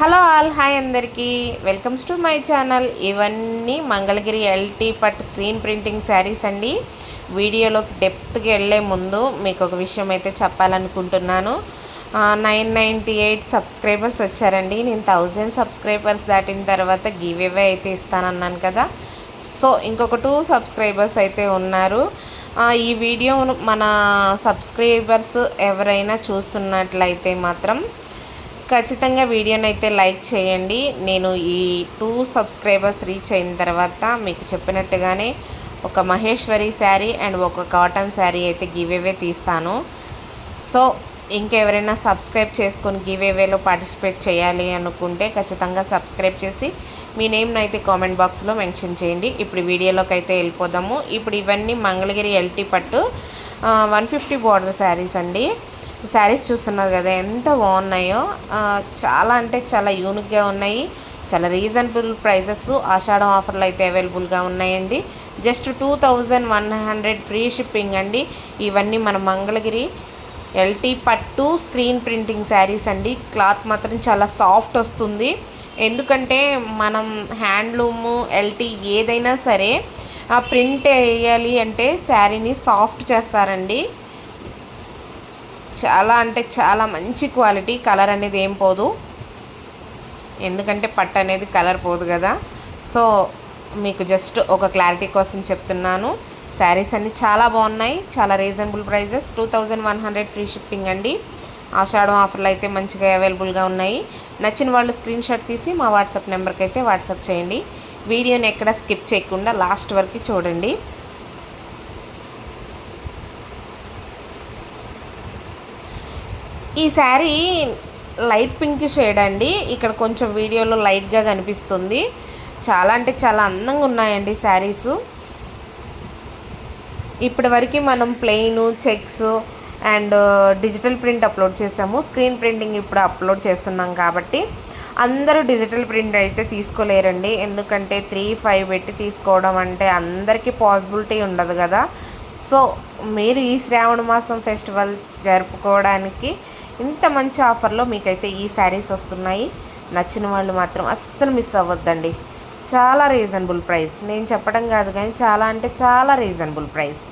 Hello all, hi అందరికీ, welcomes to my channel. ఇవన్నీ Mangalagiri LT పట్ స్క్రీన్ ప్రింటింగ్ శారీస్ అండి. వీడియోలోకి డెప్త్కి వెళ్ళే ముందు మీకు ఒక విషయం అయితే చెప్పాలనుకుంటున్నాను. 998 సబ్స్క్రైబర్స్ వచ్చారండి. నేను 1000 సబ్స్క్రైబర్స్ దాటిన తర్వాత గివ్ అవే అయితే ఇస్తానన్నాను కదా. సో ఇంకొక 2 సబ్స్క్రైబర్స్ అయితే ఉన్నారు. ఈ వీడియో మన సబ్స్క్రైబర్స్ ఎవరైనా చూస్తున్నట్లయితే మాత్రం ఖచ్చితంగా వీడియోని అయితే లైక్ చేయండి. నేను ఈ 2 సబ్స్క్రైబర్స్ రీచ్ అయిన తర్వాత మీకు చెప్పినట్టుగానే ఒక మహేశ్వరి శారీ అండ్ ఒక కాటన్ శారీ అయితే గివ్ అవే తీస్తాను. సో ఇంకెవరైనా సబ్స్క్రైబ్ చేసుకొని గివ్ అవేలో పార్టిసిపేట్ చేయాలి అనుకుంటే ఖచ్చితంగా సబ్స్క్రైబ్ చేసి మీ నేమ్ని అయితే కామెంట్ బాక్స్లో మెన్షన్ చేయండి. ఇప్పుడు వీడియోలోకి అయితే వెళ్ళిపోదాము. ఇప్పుడు ఇవన్నీ మంగళగిరి ఎల్టీ పట్టు 150 బార్డర్ శారీస్ అండి. శారీస్ చూస్తున్నారు కదా ఎంత బాగున్నాయో. చాలా అంటే చాలా యూనిక్గా ఉన్నాయి. చాలా రీజనబుల్ ప్రైజెస్, ఆషాఢం ఆఫర్లు అయితే అవైలబుల్గా ఉన్నాయండి. జస్ట్ 2100 ఫ్రీ షిప్పింగ్ అండి. ఇవన్నీ మన మంగళగిరి ఎల్టీ పట్టు స్క్రీన్ ప్రింటింగ్ శారీస్ అండి. క్లాత్ మాత్రం చాలా సాఫ్ట్ వస్తుంది. ఎందుకంటే మనం హ్యాండ్లూము ఎల్టీ ఏదైనా సరే ప్రింట్ వేయాలి అంటే శారీని సాఫ్ట్ చేస్తారండి. చాలా అంటే చాలా మంచి క్వాలిటీ. కలర్ అనేది ఏం పోదు, ఎందుకంటే పట్టు అనేది కలర్ పోదు కదా. సో మీకు జస్ట్ ఒక క్లారిటీ కోసం చెప్తున్నాను. శారీస్ అన్నీ చాలా బాగున్నాయి, చాలా రీజనబుల్ ప్రైజెస్. 2100 ఫ్రీ షిప్పింగ్ అండి. ఆషాఢం ఆఫర్లు అయితే మంచిగా అవైలబుల్గా ఉన్నాయి. నచ్చిన వాళ్ళు స్క్రీన్ షాట్ తీసి మా వాట్సాప్ నెంబర్కి అయితే వాట్సాప్ చేయండి. వీడియోని ఎక్కడ స్కిప్ చేయకుండా లాస్ట్ వరకు చూడండి. ఈ శారీ లైట్ పింక్ షేడ్ అండి. ఇక్కడ కొంచెం వీడియోలో లైట్గా కనిపిస్తుంది. చాలా అంటే చాలా అందంగా ఉన్నాయండి శారీసు. ఇప్పటి వరకు మనం plain, checks and digital print upload చేసాము. స్క్రీన్ ప్రింటింగ్ ఇప్పుడు అప్లోడ్ చేస్తున్నాం కాబట్టి అందరూ డిజిటల్ ప్రింట్ అయితే తీసుకోలేరండి. ఎందుకంటే 3-5 పెట్టి తీసుకోవడం అంటే అందరికీ పాసిబిలిటీ ఉండదు కదా. సో మీరు ఈ శ్రావణ మాసం ఫెస్టివల్ జరుపుకోవడానికి ఇంత మంచి ఆఫర్లో మీకైతే ఈ శారీస్ వస్తున్నాయి. నచ్చిన వాళ్ళు మాత్రం అస్సలు మిస్ అవ్వద్దండి. చాలా రీజనబుల్ ప్రైస్. నేను చెప్పడం కాదు కానీ చాలా అంటే చాలా రీజనబుల్ ప్రైస్.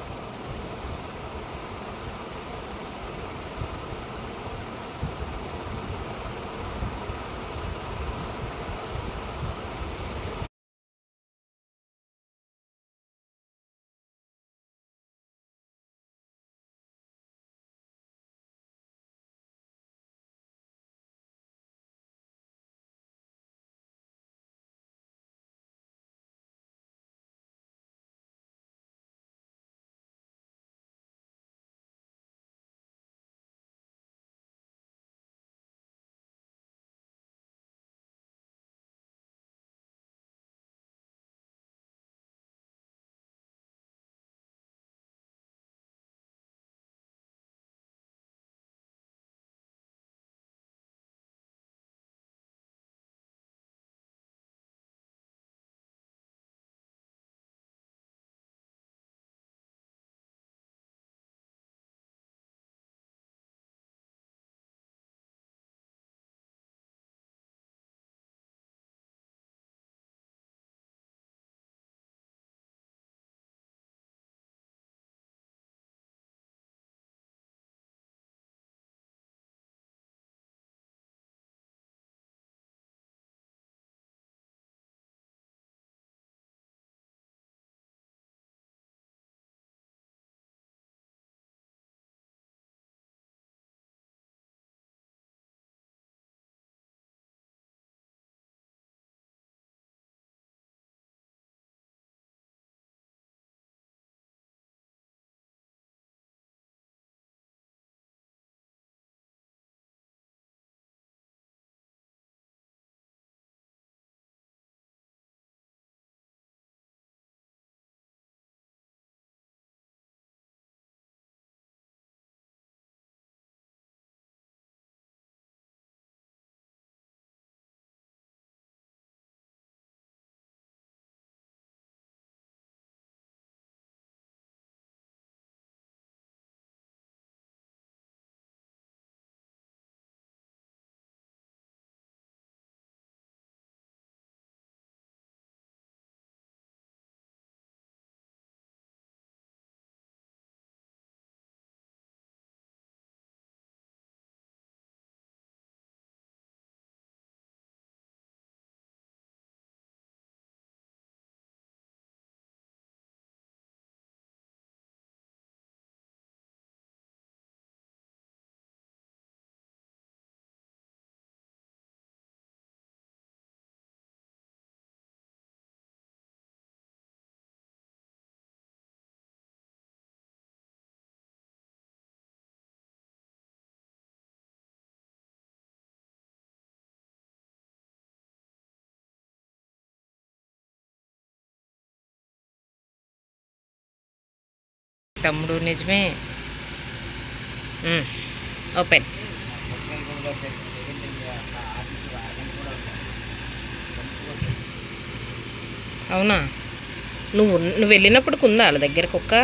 తమ్ముడు, నిజమే. ఓపెన్. అవునా? నువ్వు వెళ్ళినప్పుడు ఉందా వాళ్ళ దగ్గర కుక్క?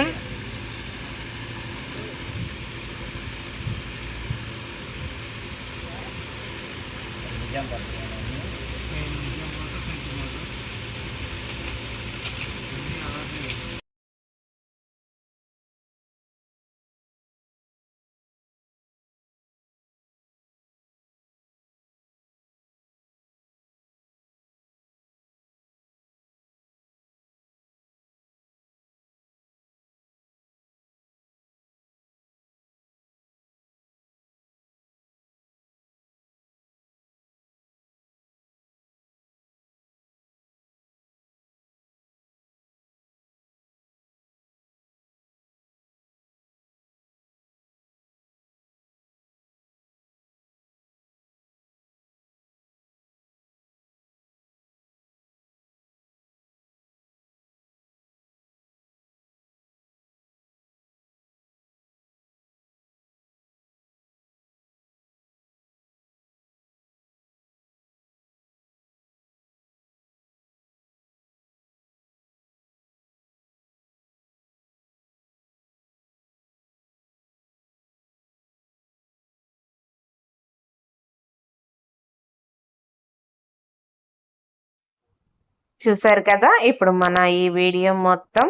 చూసారు కదా, ఇప్పుడు మన ఈ వీడియో మొత్తం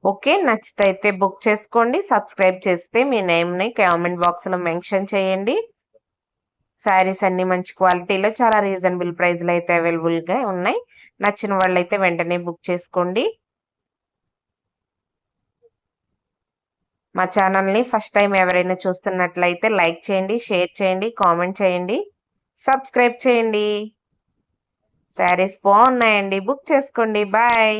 ఓకే. నచ్చితే అయితే బుక్ చేసుకోండి. సబ్స్క్రైబ్ చేస్తే మీ నేమ్ని కామెంట్ బాక్స్లో మెన్షన్ చేయండి. శారీస్ అన్ని మంచి క్వాలిటీలో చాలా రీజనబుల్ ప్రైస్లో అయితే అవైలబుల్గా ఉన్నాయి. నచ్చిన వాళ్ళైతే వెంటనే బుక్ చేసుకోండి. మా ఛానల్ని ఫస్ట్ టైం ఎవరైనా చూస్తున్నట్లయితే లైక్ చేయండి, షేర్ చేయండి, కామెంట్ చేయండి, సబ్స్క్రైబ్ చేయండి. శారీస్ బాగున్నాయండి, బుక్ చేసుకోండి. బాయ్.